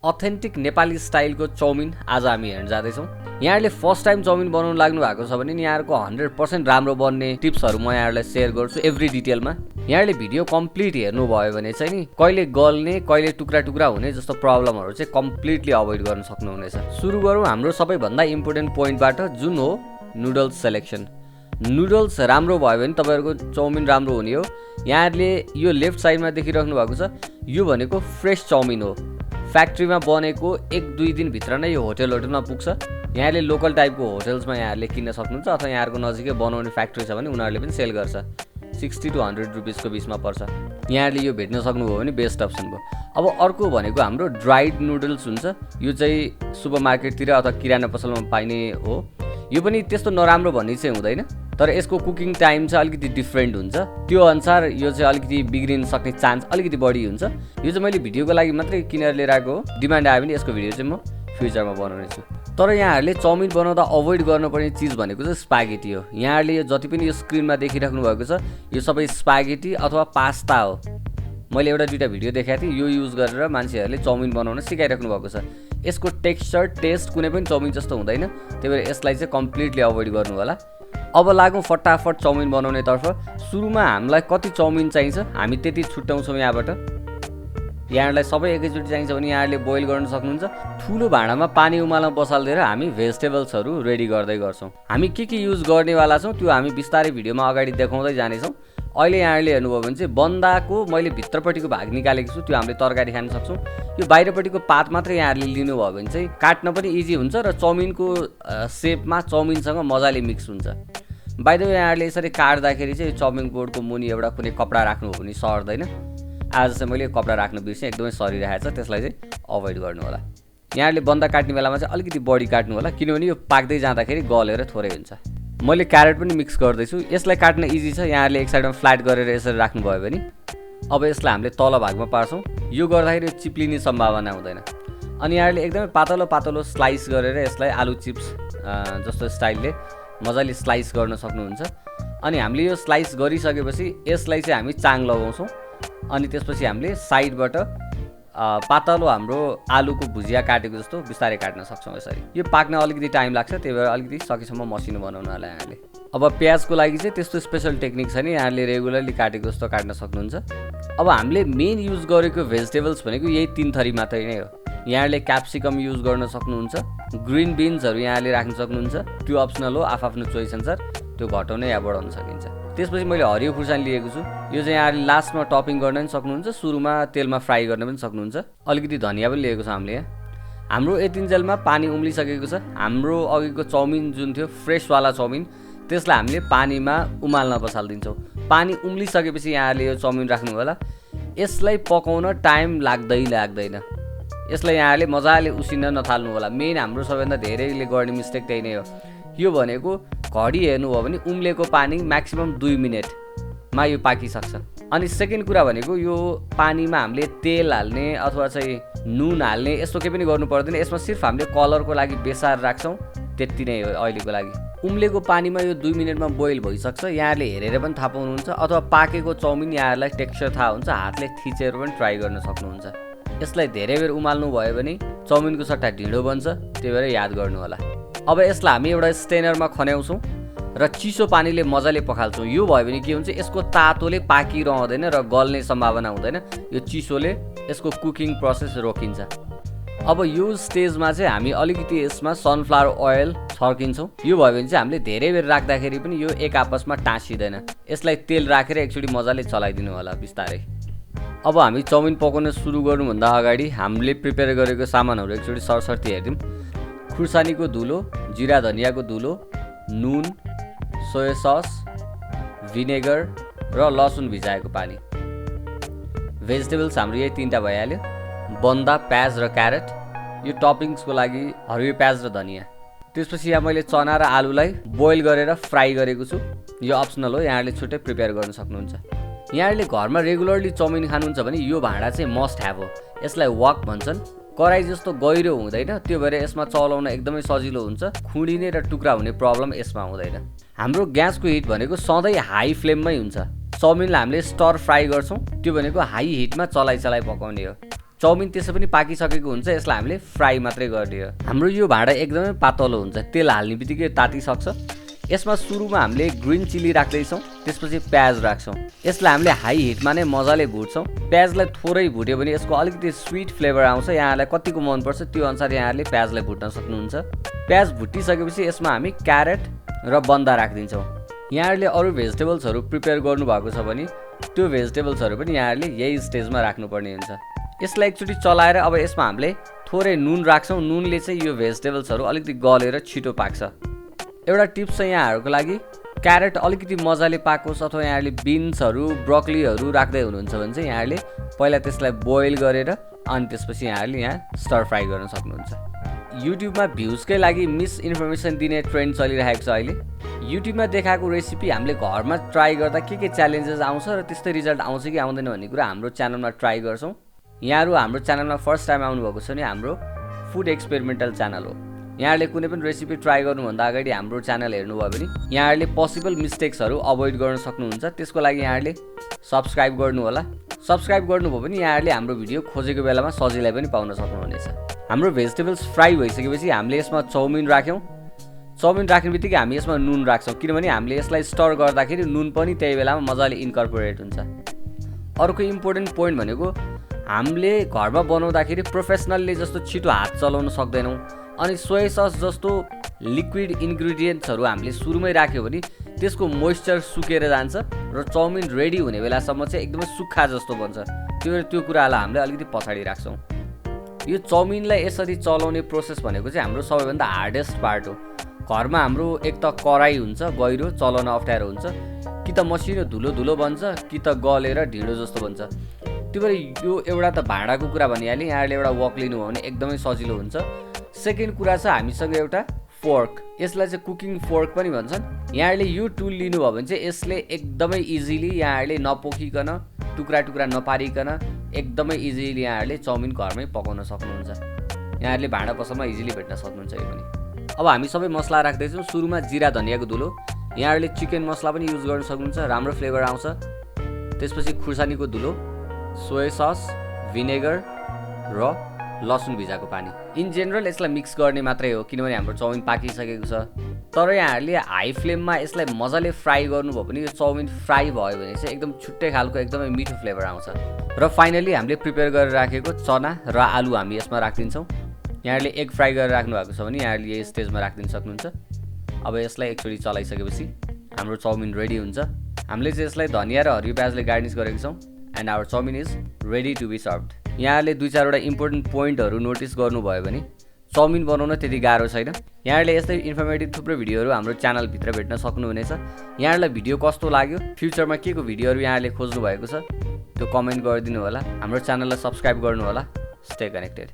Authentic Nepali स्टाइलको chowmein आज हामी हेर्न जाँदैछौँ। यहाँहरूले फर्स्ट टाइम चाउमिन बनाउन लाग्नु भएको छ भने यहाँहरूको 100% राम्रो बन्ने टिप्सहरू म यहाँहरूलाई सेयर गर्छु एभ्री डिटेलमा। यहाँहरूले भिडियो कम्प्लिट हेर्नुभयो भने चाहिँ नि कहिले गल्ने कहिले टुक्रा टुक्रा हुने जस्तो प्रब्लमहरू चाहिँ कम्प्लिटली अभोइड गर्न सक्नुहुनेछ। सुरु गरौँ हाम्रो सबैभन्दा इम्पोर्टेन्ट पोइन्टबाट, जुन हो नुडल्स सेलेक्सन। नुडल्स राम्रो भयो भने तपाईँहरूको चाउमिन राम्रो हुने हो। यहाँहरूले यो लेफ्ट साइडमा देखिराख्नु भएको छ, यो भनेको फ्रेस चाउमिन हो। फ्याक्ट्रीमा बनेको 1-2 दिनभित्र नै यो होटलमा पुग्छ। यहाँले लोकल टाइपको होटल्समा यहाँहरूले किन्न सक्नुहुन्छ, अथवा यहाँहरूको नजिकै बनाउने फ्याक्ट्री छ भने उनीहरूले पनि सेल गर्छ। 60 to 100 रुपिसको बिचमा पर्छ। यहाँहरूले यो भेट्न सक्नुभयो भने बेस्ट अप्सन भयो। अब अर्को भनेको हाम्रो ड्राइड नुडल्स हुन्छ। यो चाहिँ सुपरमार्केटतिर अथवा किराना पसलमा पाइने हो। यो पनि त्यस्तो नराम्रो भन्ने चाहिँ हुँदैन, तर यसको कुकिङ टाइम चाहिँ अलिकति डिफ्रेन्ट हुन्छ। त्यो अनुसार यो चाहिँ अलिकति बिग्रिन सक्ने चान्स अलिकति बढी हुन्छ। यो चाहिँ मैले भिडियोको लागि मात्रै किनेर लिएर आएको हो। डिमान्ड आयो भने यसको भिडियो चाहिँ म फ्युचरमा बनाउने छु। तर यहाँहरूले चाउमिन बनाउँदा अभोइड गर्नुपर्ने चिज भनेको चाहिँ स्पागेटी हो। यहाँहरूले यो जति पनि यो स्क्रिनमा देखिराख्नु भएको छ, यो सबै स्पागेटी अथवा पास्ता हो। मैले एउटा दुईवटा भिडियो देखाएको थिएँ, यो युज गरेर मान्छेहरूले चाउमिन बनाउन सिकाइराख्नु भएको छ। यसको टेक्सचर टेस्ट कुनै पनि चाउमिन जस्तो हुँदैन, त्यही भएर यसलाई चाहिँ कम्प्लिटली अभोइड गर्नु होला। अब लागौँ फटाफट चाउमिन बनाउनेतर्फ। सुरुमा हामीलाई कति चाउमिन चाहिन्छ हामी त्यति छुट्याउँछौँ यहाँबाट। यहाँहरूलाई सबै एकैचोटि चाहिन्छ भने यहाँहरूले बोइल गर्न सक्नुहुन्छ। ठुलो भाँडामा पानी उमाल्न बसालिदिएर हामी भेजिटेबल्सहरू रेडी गर्दै गर्छौँ। हामी के युज गर्नेवाला छौँ त्यो हामी बिस्तारै भिडियोमा अगाडि देखाउँदै जानेछौँ। अहिले यहाँहरूले हेर्नुभयो भने चाहिँ बन्दाको मैले भित्रपट्टिको भाग निकालेको छु, त्यो हामीले तरकारी खान सक्छौँ। यो बाहिरपट्टिको पात मात्रै यहाँहरूले लिनुभयो भने चाहिँ काट्न पनि इजी हुन्छ र चाउमिनको सेपमा चाउमिनसँग मजाले मिक्स हुन्छ। बाइ द वे यहाँहरूले यसरी काट्दाखेरि चाहिँ चाउमिन बोर्डको मुनि एउटा कुनै कपडा राख्नु हो भने सर्दैन। आज चाहिँ मैले कपडा राख्नु बिर्सेँ, एकदमै सरिरहेको छ, त्यसलाई चाहिँ अभोइड गर्नु होला। यहाँहरूले बन्दा काट्ने बेलामा चाहिँ अलिकति बढी काट्नु होला, किनभने यो पाक्दै जाँदाखेरि गलेर थोरै हुन्छ। मैले क्यारेट पनि मिक्स गर्दैछु। यसलाई काट्न इजी छ, यहाँहरूले एक साइडमा फ्ल्याट गरेर यसरी राख्नुभयो भने। अब यसलाई हामीले तल भागमा पार्छौँ। यो गर्दाखेरि चिप्लिने सम्भावना हुँदैन। अनि यहाँहरूले एकदमै पातलो पातलो स्लाइस गरेर यसलाई आलु चिप्स जस्तो स्टाइलले मजाले स्लाइस गर्न सक्नुहुन्छ। अनि हामीले यो स्लाइस गरिसकेपछि यसलाई चाहिँ हामी चाङ लगाउँछौँ। अनि त्यसपछि हामीले साइडबाट पातलो हाम्रो आलुको भुजिया काटेको जस्तो बिस्तारै काट्न सक्छौँ। यसरी यो पाक्न अलिकति टाइम लाग्छ, त्यही भएर अलिकति सकेसम्म मसिनो बनाउनु होला यहाँले। अब प्याजको लागि चाहिँ त्यस्तो स्पेसल टेक्निक छ नि, यहाँले रेगुलरली काटेको जस्तो काट्न सक्नुहुन्छ। अब हामीले मेन युज गरेको भेजिटेबल्स भनेको यही 3 थरी मात्रै नै हो। यहाँहरूले क्याप्सिकम युज गर्न सक्नुहुन्छ, ग्रिन बिन्सहरू यहाँले राख्न सक्नुहुन्छ, त्यो अप्सनल हो, आफ्नो चोइस अनुसार त्यो घटाउन या बढाउन सकिन्छ। त्यसपछि मैले हरियो खुर्सानी लिएको छु। यो चाहिँ यहाँले लास्टमा टपिङ गर्न पनि सक्नुहुन्छ, सुरुमा तेलमा फ्राई गर्न पनि सक्नुहुन्छ। अलिकति धनिया पनि लिएको छ हामीले यहाँ। हाम्रो यतिन्जेलमा पानी उम्लिसकेको छ। हाम्रो अघिको चाउमिन जुन थियो फ्रेसवाला चाउमिन, त्यसलाई हामीले पानीमा उमाल्न बसालिदिन्छौँ। पानी उम्लिसकेपछि यहाँले यो चाउमिन राख्नु होला। यसलाई पकाउन टाइम लाग्दैन। यसलाई यहाँले मजाले उसिन्न नथाल्नु होला। मेन हाम्रो सबैभन्दा धेरैले गर्ने मिस्टेक त्यही नै हो। यो भनेको घडी हेर्नुभयो भने उम्लेको पानी म्याक्सिमम 2 मिनटमा यो पाकिसक्छ। अनि सेकेन्ड कुरा भनेको यो पानीमा हामीले तेल हाल्ने अथवा चाहिँ नुन हाल्ने यस्तो केही पनि गर्नु पर्दैन। यसमा सिर्फ हामीले कलरको लागि बेसार राख्छौँ, त्यति नै हो अहिलेको लागि। उम्लेको पानीमा यो 2 मिनटमा बोइल भइसक्छ। यहाँहरूले हेरेर पनि थाहा पाउनुहुन्छ, अथवा पाकेको चाउमिन यहाँहरूलाई टेक्सचर थाहा हुन्छ, हातले थिचेर पनि ट्राई गर्न सक्नुहुन्छ। यसलाई धेरै बेर उमाल्नु भयो भने चाउमिनको सट्टा ढिँडो बन्छ, त्यही भएर याद गर्नु होला। अब यसलाई हामी एउटा स्टेनरमा खन्याउँछौँ र चिसो पानीले मजाले पखाल्छौँ। यो भयो भने के हुन्छ, यसको तातोले पाकिरहँदैन र गल्ने सम्भावना हुँदैन। यो चिसोले यसको कुकिङ प्रोसेस रोकिन्छ। अब यो स्टेजमा चाहिँ हामी अलिकति यसमा सनफ्लावर ओइल छर्किन्छौँ। यो भयो भने चाहिँ हामीले धेरै बेर राख्दाखेरि पनि यो एक आपसमा टाँसिँदैन। यसलाई तेल राखेर एकचोटि मजाले चलाइदिनु होला बिस्तारै। अब हामी चाउमिन पकाउन सुरु गर्नुभन्दा अगाडि हामीले प्रिपेयर गरेको सामानहरू एकचोटि सरसर्ती हेरिदिउँ। खुर्सानीको धुलो, जिरा धनियाको धुलो, नुन, सोया सस, भिनेगर र लसुन भिजाएको पानी। भेजिटेबल्स हाम्रो यही 3टा भइहाल्यो, बन्दा, प्याज र क्यारेट। यो टपिङ्सको लागि हरियो प्याज र धनिया। त्यसपछि यहाँ मैले चना र आलुलाई बोइल गरेर फ्राई गरेको छु। यो अप्सनल हो, यहाँहरूले छुट्टै प्रिपेयर गर्न सक्नुहुन्छ। यहाँहरूले घरमा रेगुलरली चाउमिन खानुहुन्छ भने यो भाँडा चाहिँ मस्ट ह्याभ हो। यसलाई वक भन्छन्। कराई जस्तो गहिरो हुँदैन, त्यो भएर यसमा चलाउन एकदमै सजिलो हुन्छ। खुँडिने र टुक्रा हुने प्रब्लम यसमा हुँदैन। हाम्रो ग्यासको हिट भनेको सधैँ हाई फ्लेममै हुन्छ। चाउमिनलाई हामीले स्टर फ्राई गर्छौँ, त्यो भनेको हाई हिटमा चलाइ पकाउने हो। चाउमिन त्यसै पनि पाकिसकेको हुन्छ, यसलाई हामीले फ्राई मात्रै गर्ने हो। हाम्रो यो भाँडा एकदमै पातलो हुन्छ, तेल हाल्ने बित्तिकै तातिसक्छ। यसमा सुरुमा हामीले ग्रिन चिली राख्दैछौँ, त्यसपछि प्याज राख्छौँ। यसलाई हामीले हाई हिटमा नै मजाले भुट्छौँ। प्याजलाई थोरै भुट्यो भने यसको अलिकति स्विट फ्लेभर आउँछ। यहाँलाई कतिको मनपर्छ त्यो अनुसार यहाँले प्याजलाई भुट्न सक्नुहुन्छ। प्याज भुटिसकेपछि यसमा हामी क्यारेट र बन्दा राखिदिन्छौँ। यहाँहरूले अरू भेजिटेबल्सहरू प्रिपेयर गर्नुभएको छ भने त्यो भेजिटेबल्सहरू पनि यहाँहरूले यही स्टेजमा राख्नुपर्ने हुन्छ। यसलाई एकचोटि चलाएर अब यसमा हामीले थोरै नुन राख्छौँ। नुनले चाहिँ यो भेजिटेबल्सहरू अलिकति गलेर छिटो पाक्छ। एउटा टिप्स चाहिँ यहाँहरूको लागि, क्यारेट अलिकति मजाले पाकोस् अथवा यहाँहरूले बिन्सहरू ब्रोकलीहरू राख्दै हुनुहुन्छ भने चाहिँ यहाँहरूले पहिला त्यसलाई बोइल गरेर अनि त्यसपछि यहाँहरूले यहाँ स्टर फ्राई गर्न सक्नुहुन्छ। युट्युबमा भ्युजकै लागि मिसइन्फर्मेसन दिने ट्रेन्ड चलिरहेको छ अहिले। युट्युबमा देखाएको रेसिपी हामीले घरमा ट्राई गर्दा के च्यालेन्जेस आउँछ र त्यस्तै रिजल्ट आउँछ कि आउँदैन भन्ने कुरा हाम्रो च्यानलमा ट्राई गर्छौँ। यहाँहरू हाम्रो च्यानलमा फर्स्ट टाइम आउनुभएको छ भने हाम्रो फुड एक्सपेरिमेन्टल च्यानल हो। यहाँहरूले कुनै पनि रेसिपी ट्राई गर्नुभन्दा अगाडि हाम्रो च्यानल हेर्नुभयो भने यहाँहरूले पोसिबल मिस्टेक्सहरू अभोइड गर्न सक्नुहुन्छ। त्यसको लागि यहाँहरूले सब्सक्राइब गर्नु होला। सब्सक्राइब गर्नुभयो भने यहाँहरूले हाम्रो भिडियो खोजेको बेलामा सजिलै पनि पाउन सक्नुहुनेछ। हाम्रो भेजिटेबल्स फ्राई भइसकेपछि हामीले यसमा चाउमिन राख्यौँ। चाउमिन राख्ने बित्तिकै हामी यसमा नुन राख्छौँ, किनभने हामीले यसलाई स्टर गर्दाखेरि नुन पनि त्यही बेलामा मजाले इन्कर्पोरेट हुन्छ। अर्को इम्पोर्टेन्ट पोइन्ट भनेको हामीले घरमा बनाउँदाखेरि प्रोफेसनलले जस्तो छिटो हात चलाउन सक्दैनौँ। अनि सोया सस जस्तो लिक्विड इन्ग्रिडियन्ट्सहरू हामीले सुरुमै राख्यो भने त्यसको मोइस्चर सुकेर जान्छ र चाउमिन रेडी हुने बेलासम्म चाहिँ एकदमै सुक्खा जस्तो बन्छ। त्यो कुरालाई हामीले अलिकति पछाडि राख्छौँ। यो चाउमिनलाई यसरी चलाउने प्रोसेस भनेको चाहिँ हाम्रो सबैभन्दा हार्डेस्ट पार्ट हो। घरमा हाम्रो एक त कराई हुन्छ गहिरो, चलाउन अप्ठ्यारो हुन्छ, कि त मसिनो धुलो धुलो बन्छ, कि त गलेर ढिँडो जस्तो बन्छ। त्यो भएर यो एउटा त भाँडाको कुरा भनिहालेँ, यहाँले एउटा वक लिनुभयो भने एकदमै सजिलो हुन्छ। सेकेन्ड कुरा छ हामीसँग एउटा फोर्क, यसलाई चाहिँ कुकिङ फोर्क पनि भन्छन्। यहाँहरूले यो टुल लिनुभयो भने चाहिँ यसले एकदमै इजिली यहाँहरूले नपोखिकन टुक्रा टुक्रा नपारिकन एकदमै इजिली यहाँहरूले चाउमिन घरमै पकाउन सक्नुहुन्छ। यहाँहरूले भाँडा पसलमा इजिली भेट्न सक्नुहुन्छ। यो पनि अब हामी सबै मसला राख्दैछौँ। सुरुमा जिरा धनियाको धुलो, यहाँहरूले चिकन मसला पनि युज गर्न सक्नुहुन्छ, राम्रो फ्लेभर आउँछ। त्यसपछि खुर्सानीको धुलो, सोया सस, भिनेगर र लसुन भिजाएको पानी। इन जेनरल यसलाई मिक्स गर्ने मात्रै हो, किनभने हाम्रो चाउमिन पाकिसकेको छ। तर यहाँहरूले हाई फ्लेममा यसलाई मजाले फ्राई गर्नुभयो भने यो चाउमिन फ्राई भयो भने चाहिँ एकदम छुट्टै खालको एकदमै मिठो फ्लेभर आउँछ। र फाइनली हामीले प्रिपेयर गरेर राखेको चना र आलु हामी यसमा राखिदिन्छौँ। यहाँहरूले एग फ्राई गरेर राख्नु भएको छ भने यहाँहरूले यही स्टेजमा राखिदिन सक्नुहुन्छ। अब यसलाई एकचोटि चलाइसकेपछि हाम्रो चाउमिन रेडी हुन्छ। हामीले चाहिँ यसलाई धनिया र हरियो प्याजले गार्निस गरेको छौँ। And our chowmein is ready to be served. यहाँहरूले 2-4वटा इम्पोर्टेन्ट पोइन्टहरू नोटिस गर्नुभयो भने चाउमिन बनाउन त्यति गाह्रो छैन। यहाँहरूले यस्तै इन्फर्मेटिभ थुप्रै भिडियोहरू हाम्रो च्यानलभित्र भेट्न सक्नुहुनेछ। यहाँहरूलाई भिडियो कस्तो लाग्यो, फ्युचरमा के को भिडियोहरू यहाँहरूले खोज्नु भएको छ त्यो कमेन्ट गरिदिनु होला। हाम्रो च्यानललाई सब्सक्राइब गर्नु होला। Stay connected.